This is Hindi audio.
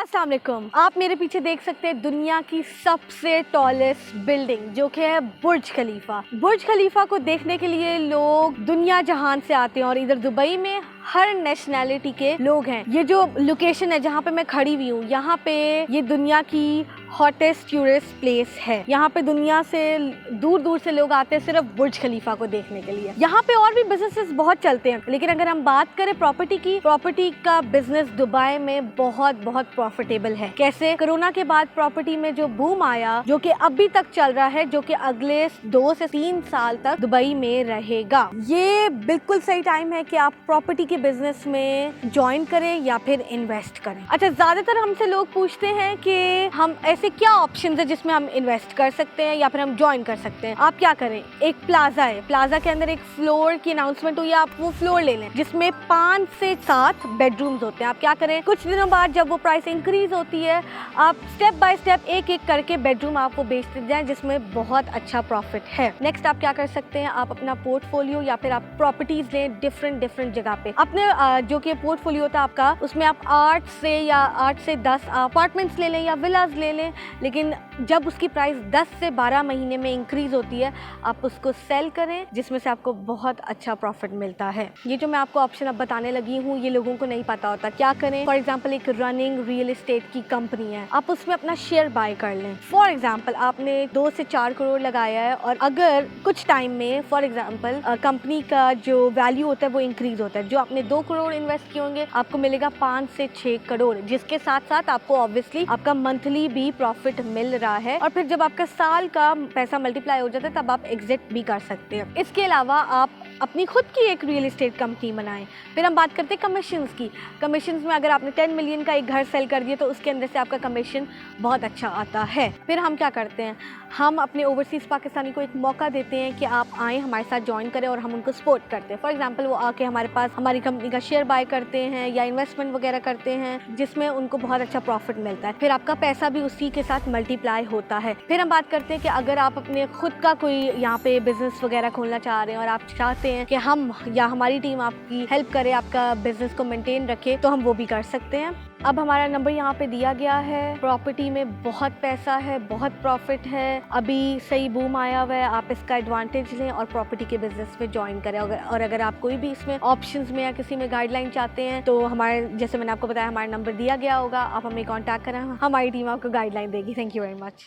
अस्सलाम वालेकुम। आप मेरे पीछे देख सकते हैं दुनिया की सबसे टॉलेस्ट बिल्डिंग जो कि है बुर्ज खलीफा। बुर्ज खलीफा को देखने के लिए लोग दुनिया जहान से आते हैं और इधर दुबई में हर नेशनैलिटी के लोग हैं। ये जो लोकेशन है जहाँ पे मैं खड़ी हुई हूँ, यहाँ पे ये दुनिया की हॉटेस्ट टूरिस्ट प्लेस है। यहाँ पे दुनिया से दूर दूर से लोग आते हैं सिर्फ बुर्ज खलीफा को देखने के लिए। यहाँ पे और भी बिजनेसेस बहुत चलते हैं, लेकिन अगर हम बात करें प्रॉपर्टी की, प्रॉपर्टी का बिजनेस दुबई में बहुत प्रॉफिटेबल है। कैसे? कोरोना के बाद प्रॉपर्टी में जो बूम आया, जो कि अभी तक चल रहा है, जो कि अगले 2 से 3 साल तक दुबई में रहेगा। ये बिल्कुल सही टाइम है कि आप प्रॉपर्टी के बिजनेस में ज्वाइन करें या फिर इन्वेस्ट करें। अच्छा, ज्यादातर हमसे लोग पूछते हैं कि हम ऐसे क्या ऑप्शन है जिसमें हम इन्वेस्ट कर सकते हैं या फिर हम ज्वाइन कर सकते हैं। आप क्या करें, एक प्लाजा है, प्लाजा के अंदर एक फ्लोर की अनाउंसमेंट हुई है, आप वो फ्लोर ले लें जिसमें 5 से 7 बेडरूम्स होते हैं। आप क्या करें, कुछ दिनों बाद जब वो प्राइस इंक्रीज होती है, आप स्टेप बाय स्टेप एक एक करके बेडरूम आपको बेचते जाएं, जिसमें बहुत अच्छा प्रॉफिट है। नेक्स्ट आप क्या कर सकते हैं, आप अपना पोर्टफोलियो या फिर आप प्रॉपर्टीज लें डिफरेंट जगह पे। अपने जो कि पोर्टफोलियो होता है आपका, उसमें आप 8 से 10 अपार्टमेंट्स ले लें या विलाज ले लें, लेकिन जब उसकी प्राइस 10 से 12 महीने में इंक्रीज होती है, आप उसको सेल करें, जिसमें से आपको बहुत अच्छा प्रॉफिट मिलता है। ये जो मैं आपको ऑप्शन अब बताने लगी हूँ, ये लोगों को नहीं पता होता। क्या करें, फॉर एग्जाम्पल एक रनिंग रियल एस्टेट की कंपनी है, आप उसमें अपना शेयर बाय कर लें। फॉर एग्जाम्पल आपने 2 से 4 करोड़ लगाया है और अगर कुछ टाइम में फॉर एग्जाम्पल कंपनी का जो वैल्यू होता है वो इंक्रीज होता है, जो आपने 2 करोड़ इन्वेस्ट किए होंगे आपको मिलेगा 5 से 6 करोड़, जिसके साथ साथ आपको ऑब्वियसली आपका मंथली भी प्रॉफिट मिल रहा है। और फिर जब आपका साल का पैसा मल्टीप्लाई हो जाता है तब आप एग्जिट भी कर सकते हैं। इसके अलावा आप अपनी खुद की एक रियल एस्टेट कंपनी बनाएं। फिर हम बात करते हैं कमीशंस की। कमीशंस में अगर आपने 10 मिलियन का एक घर सेल कर दिया तो उसके अंदर से आपका कमीशन बहुत अच्छा आता है। फिर हम क्या करते हैं, हम अपने ओवरसीज़ पाकिस्तानी को एक मौका देते हैं कि आप आएँ, हमारे साथ ज्वाइन करें और हम उनको सपोर्ट करते हैं। फॉर एग्जांपल वो आके हमारे पास हमारी कंपनी का शेयर बाय करते हैं या इन्वेस्टमेंट वगैरह करते हैं, जिसमें उनको बहुत अच्छा प्रॉफिट मिलता है। फिर आपका पैसा भी उसी के साथ मल्टीप्लाई होता है। फिर हम बात करते हैं कि अगर आप अपने खुद का कोई यहाँ पे बिजनेस वगैरह खोलना चाह रहे हैं और आप चाहते हैं कि हम या हमारी टीम आपकी हेल्प करे, आपका बिजनेस को मेंटेन रखे, तो हम वो भी कर सकते हैं। अब हमारा नंबर यहाँ पे दिया गया है। प्रॉपर्टी में बहुत पैसा है, बहुत प्रॉफिट है, अभी सही बूम आया हुआ है, आप इसका एडवांटेज लें और प्रॉपर्टी के बिजनेस में ज्वाइन करें। और अगर आप कोई भी इसमें ऑप्शंस में या किसी में गाइडलाइन चाहते हैं तो हमारे, जैसे मैंने आपको बताया, हमारा नंबर दिया गया होगा, आप हमें कॉन्टैक्ट करें, हमारी टीम आपको गाइडलाइन देगी। Thank you very much.